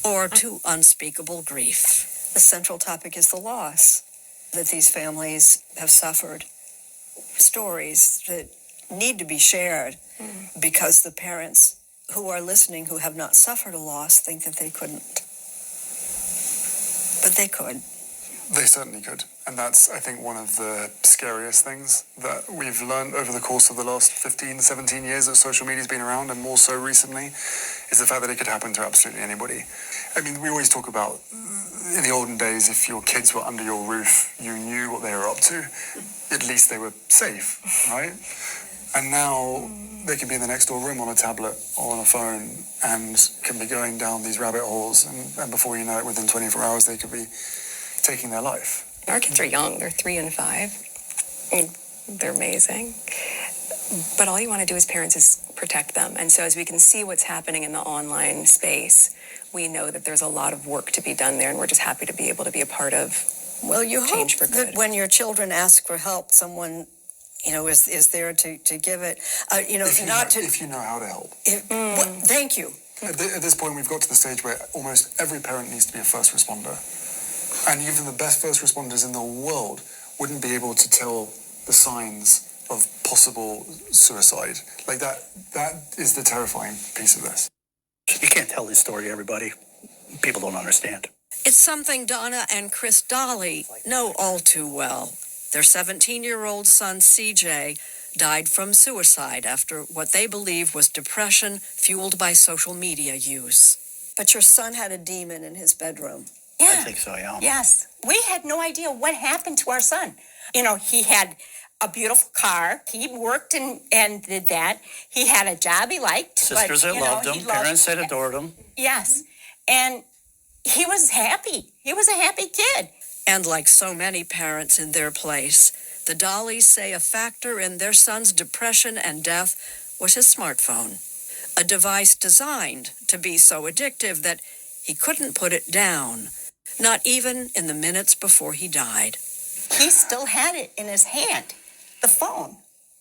or to unspeakable grief. The central topic is the loss that these families have suffered. Stories that need to be shared because the parents who are listening who have not suffered a loss think that they couldn't. But they could. They certainly could. And that's, I think, one of the scariest things that we've learned over the course of the last 15, 17 years that social media's been around, and more so recently, is the fact that it could happen to absolutely anybody. I mean, we always talk about, in the olden days, if your kids were under your roof, you knew what they were up to. At least they were safe, right? And now they can be in the next door room on a tablet or on a phone and can be going down these rabbit holes. And before you know it, within 24 hours, they could be taking their life. Our kids are young. They're 3 and 5. I mean, they're amazing. But all you want to do as parents is protect them. And so as we can see what's happening in the online space, we know that there's a lot of work to be done there, and we're just happy to be able to be a part of change for good. That when your children ask for help, someone, is there to give it. If you know how to help. Thank you. At this point, we've got to the stage where almost every parent needs to be a first responder. And even the best first responders in the world wouldn't be able to tell the signs of possible suicide. Like that is the terrifying piece of this. You can't tell this story to everybody. People don't understand. It's something Donna and Chris Dolly know all too well. Their 17-year-old son, CJ, died from suicide after what they believe was depression fueled by social media use. But your son had a demon in his bedroom. Yeah. I think so, yeah. Yes. We had no idea what happened to our son. He had a beautiful car. He worked and did that. He had a job he liked. Sisters that loved him. Parents that adored him. Yes. And he was happy. He was a happy kid. And like so many parents in their place, the Dollys say a factor in their son's depression and death was his smartphone, a device designed to be so addictive that he couldn't put it down, not even in the minutes before he died. He still had it in his hand, the phone.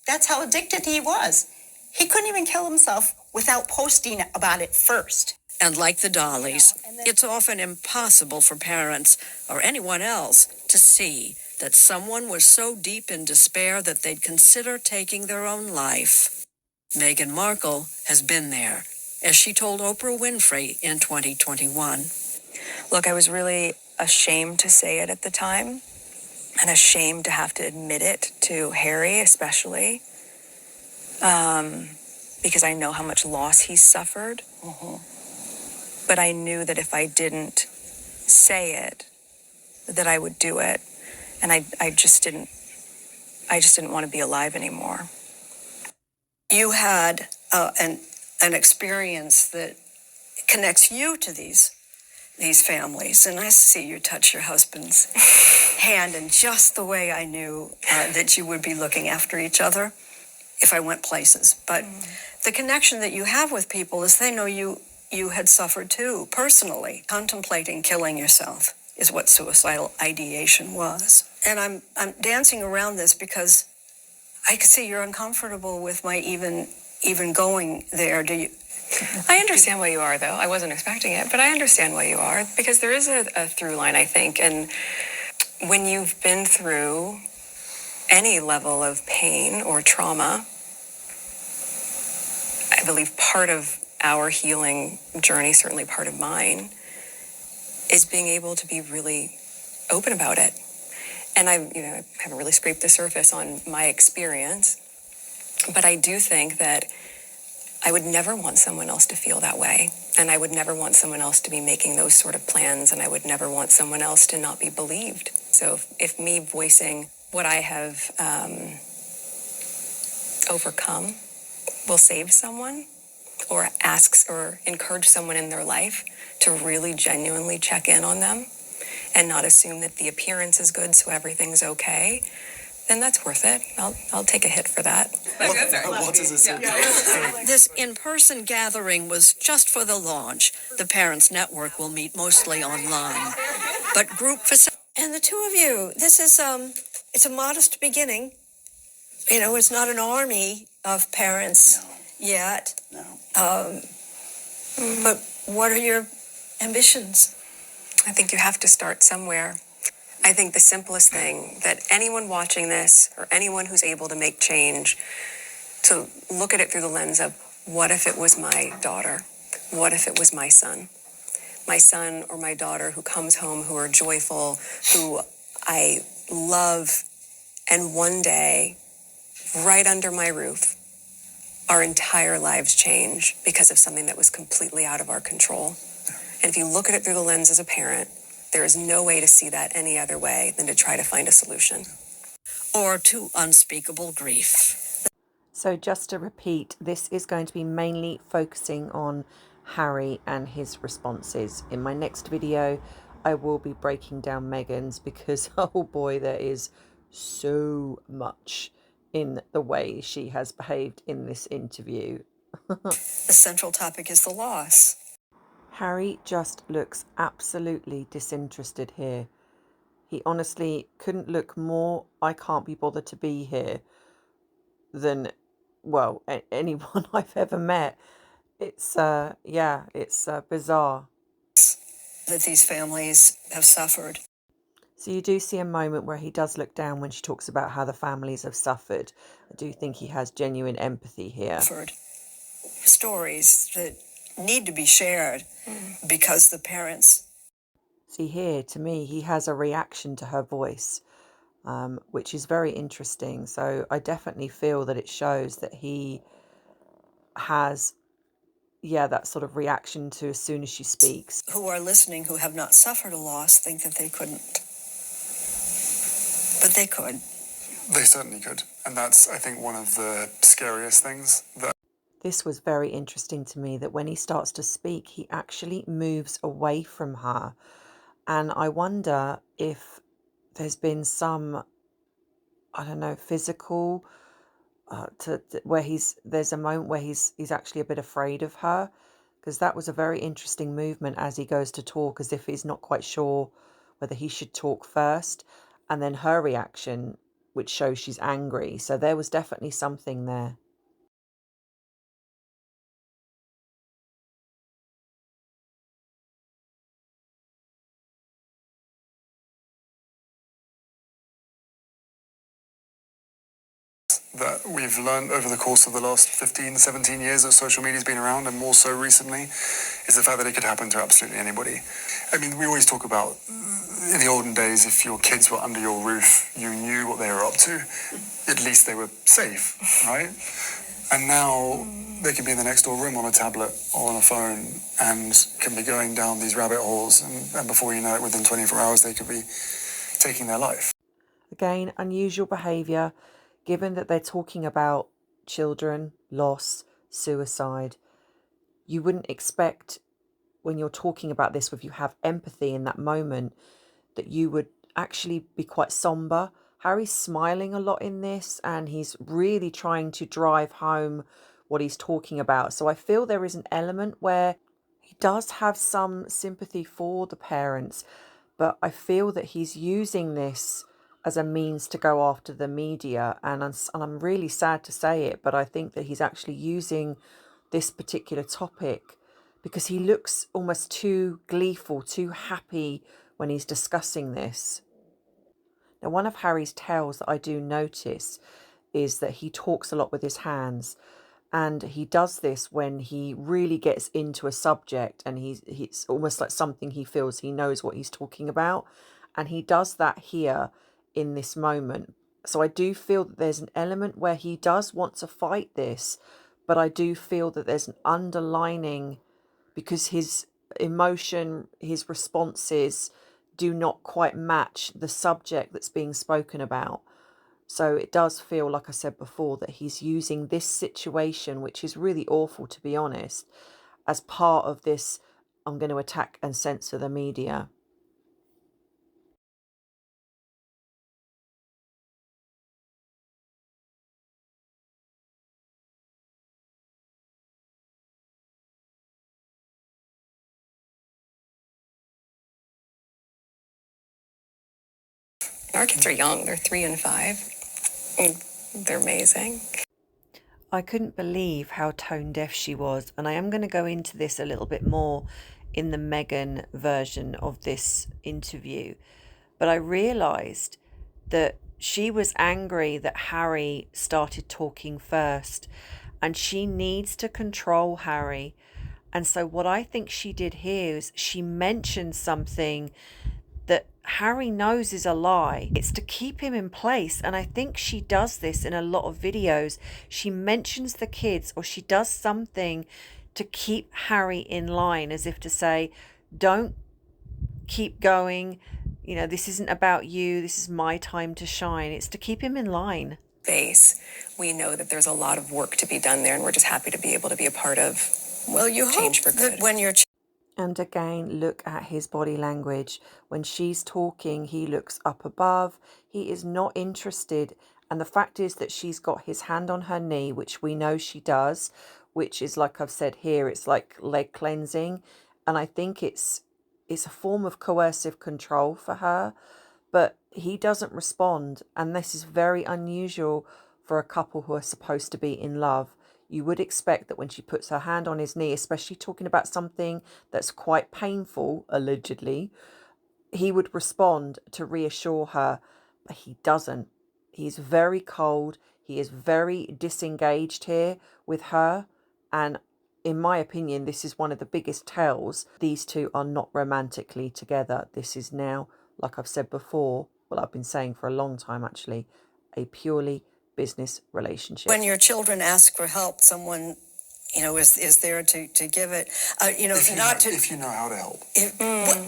That's how addicted he was. He couldn't even kill himself without posting about it first. And like the Dollys, it's often impossible for parents or anyone else to see that someone was so deep in despair that they'd consider taking their own life. Meghan Markle has been there, as she told Oprah Winfrey in 2021. Look, I was really ashamed to say it at the time, and ashamed to have to admit it to Harry especially, because I know how much loss he suffered. But I knew that if I didn't say it, that I would do it. And I just didn't want to be alive anymore. You had an experience that connects you to these families. And I see you touch your husband's hand in just the way I knew that you would be looking after each other if I went places. But the connection that you have with people is they know you had suffered too, personally. Contemplating killing yourself is what suicidal ideation was. And I'm dancing around this because I can see you're uncomfortable with my even going there. Do you? I understand why you are, though. I wasn't expecting it, but I understand why you are, because there is a through line, I think. And when you've been through any level of pain or trauma, I believe part of our healing journey, certainly part of mine, is being able to be really open about it. And I haven't really scraped the surface on my experience, but I do think that I would never want someone else to feel that way. And I would never want someone else to be making those sort of plans. And I would never want someone else to not be believed. So if me voicing what I have overcome will save someone, or asks or encourage someone in their life to really genuinely check in on them and not assume that the appearance is good so everything's okay, then that's worth it. I'll take a hit for that. What does it say? This in-person gathering was just for the launch. The Parents Network will meet mostly online. But group and the two of you, this is it's a modest beginning. It's not an army of parents yet. No. But what are your ambitions? I think you have to start somewhere. I think the simplest thing that anyone watching this or anyone who's able to make change, to look at it through the lens of, what if it was my daughter? What if it was my son? My son or my daughter who comes home, who are joyful, who I love, and one day, right under my roof, our entire lives change because of something that was completely out of our control. And if you look at it through the lens as a parent, there is no way to see that any other way than to try to find a solution. Or to unspeakable grief? So just to repeat, this is going to be mainly focusing on Harry and his responses. In my next video, I will be breaking down Meghan's, because oh boy, there is so much in the way she has behaved in this interview. The central topic is the loss. Harry just looks absolutely disinterested here. He honestly couldn't look more "I can't be bothered to be here" than, well, anyone I've ever met. It's it's bizarre. That these families have suffered. So you do see a moment where he does look down when she talks about how the families have suffered. I do think he has genuine empathy here. Stories that need to be shared because the parents. See here, to me, he has a reaction to her voice, which is very interesting. So I definitely feel that it shows that he has, that sort of reaction to as soon as she speaks. Who are listening, who have not suffered a loss, think that they couldn't. But they could. They certainly could. And that's, I think, one of the scariest things that. This was very interesting to me, that when he starts to speak, he actually moves away from her. And I wonder if there's been some, I don't know, physical, where there's a moment where he's actually a bit afraid of her, because that was a very interesting movement as he goes to talk, as if he's not quite sure whether he should talk first, and then her reaction, which shows she's angry. So there was definitely something there. That we've learned over the course of the last 15, 17 years that social media's been around, and more so recently, is the fact that it could happen to absolutely anybody. I mean, we always talk about, in the olden days, if your kids were under your roof, you knew what they were up to. At least they were safe, right? And now they could be in the next door room on a tablet or on a phone and can be going down these rabbit holes, and before you know it, within 24 hours, they could be taking their life. Again, unusual behaviour, given that they're talking about children, loss, suicide. You wouldn't expect, when you're talking about this, if you have empathy in that moment, that you would actually be quite somber. Harry's smiling a lot in this, and he's really trying to drive home what he's talking about. So I feel there is an element where he does have some sympathy for the parents, but I feel that he's using this as a means to go after the media. And I'm really sad to say it, but I think that he's actually using this particular topic because he looks almost too gleeful, too happy when he's discussing this. Now, one of Harry's tales that I do notice is that he talks a lot with his hands. And he does this when he really gets into a subject, and he's almost like something he feels he knows what he's talking about. And he does that here in this moment. So I do feel that there's an element where he does want to fight this, but I do feel that there's an underlining, because his emotion, his responses do not quite match the subject that's being spoken about. So it does feel, like I said before, that he's using this situation, which is really awful, to be honest, as part of this, I'm going to attack and censor the media. Our kids are young. They're 3 and 5. They're amazing. I couldn't believe how tone deaf she was, and I am going to go into this a little bit more in the Meghan version of this interview, but I realised that she was angry that Harry started talking first, and she needs to control Harry. And so what I think she did here is she mentioned something that Harry knows is a lie. It's to keep him in place. And I think she does this in a lot of videos. She mentions the kids, or she does something to keep Harry in line, as if to say, don't keep going. You know, this isn't about you. This is my time to shine. It's to keep him in line. Base. We know that there's a lot of work to be done there, and we're just happy to be able to be a part of Well, you change hope for good. that when you're And again, look at his body language. When she's talking, he looks up above. He is not interested. And the fact is that she's got his hand on her knee, which we know she does, which is, like I've said here, it's like leg cleansing. And I think it's a form of coercive control for her, but he doesn't respond. And this is very unusual for a couple who are supposed to be in love. You would expect that when she puts her hand on his knee, especially talking about something that's quite painful, allegedly, he would respond to reassure her, but he doesn't. He's very cold. He is very disengaged here with her. And in my opinion, this is one of the biggest tells. These two are not romantically together. This is now, like I've said before, well, I've been saying for a long time actually, a purely business relationship. when your children ask for help, someone, is there to give it. If you know how to help.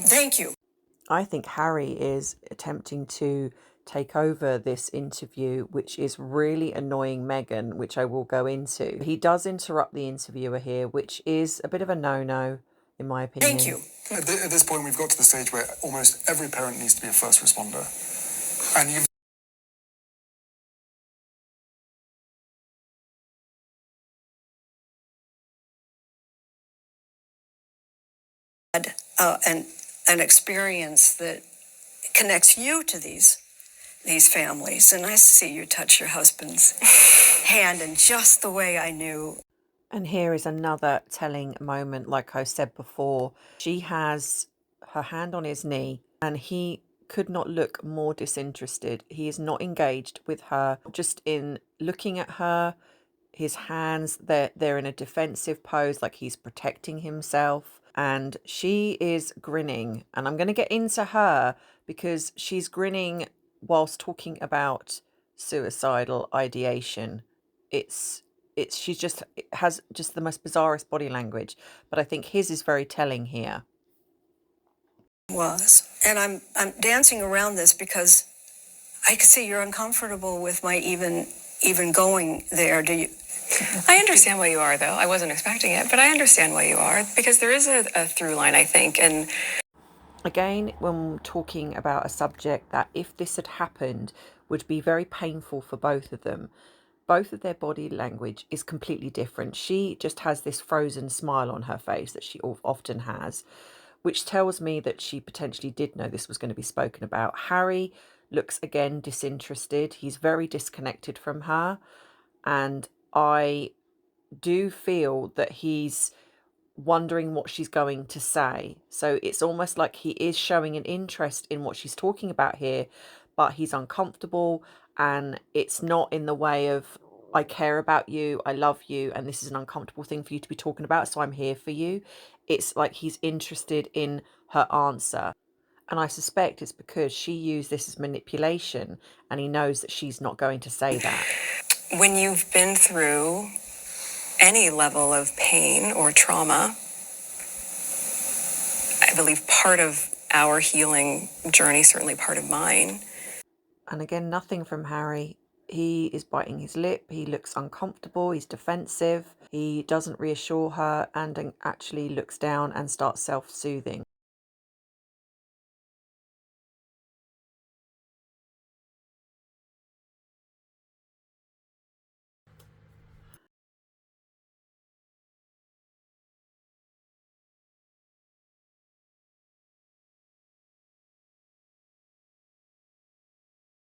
Thank you. I think Harry is attempting to take over this interview, which is really annoying Meghan, which I will go into. He does interrupt the interviewer here, which is a bit of a no-no, in my opinion. Thank you. At this point, we've got to the stage where almost every parent needs to be a first responder. And you've An experience that connects you to these families, and I see you touch your husband's hand in just the way I knew. And here is another telling moment, like I said before. She has her hand on his knee, and he could not look more disinterested. He is not engaged with her, just in looking at her. His hands, they're in a defensive pose, like he's protecting himself. And she is grinning. And I'm going to get into her because she's grinning whilst talking about suicidal ideation. She just has just the most bizarrest body language. But I think his is very telling here. And I'm dancing around this because I can see you're uncomfortable with my even going there. Do you? I understand why you are, though. I wasn't expecting it, but I understand why you are, because there is a through line, I think. And again, when talking about a subject that, if this had happened, would be very painful for both of them, both of their body language is completely different. She just has this frozen smile on her face that she often has, which tells me that she potentially did know this was going to be spoken about. Harry looks, again, disinterested. He's very disconnected from her. And I do feel that he's wondering what she's going to say. So it's almost like he is showing an interest in what she's talking about here, but he's uncomfortable, and it's not in the way of, I care about you, I love you, and this is an uncomfortable thing for you to be talking about, so I'm here for you. It's like he's interested in her answer. And I suspect it's because she used this as manipulation, and he knows that she's not going to say that. when you've been through any level of pain or trauma, I believe part of our healing journey, certainly part of mine. And again, nothing from Harry. He is biting his lip. He looks uncomfortable. He's defensive. He doesn't reassure her, and actually looks down and starts self-soothing.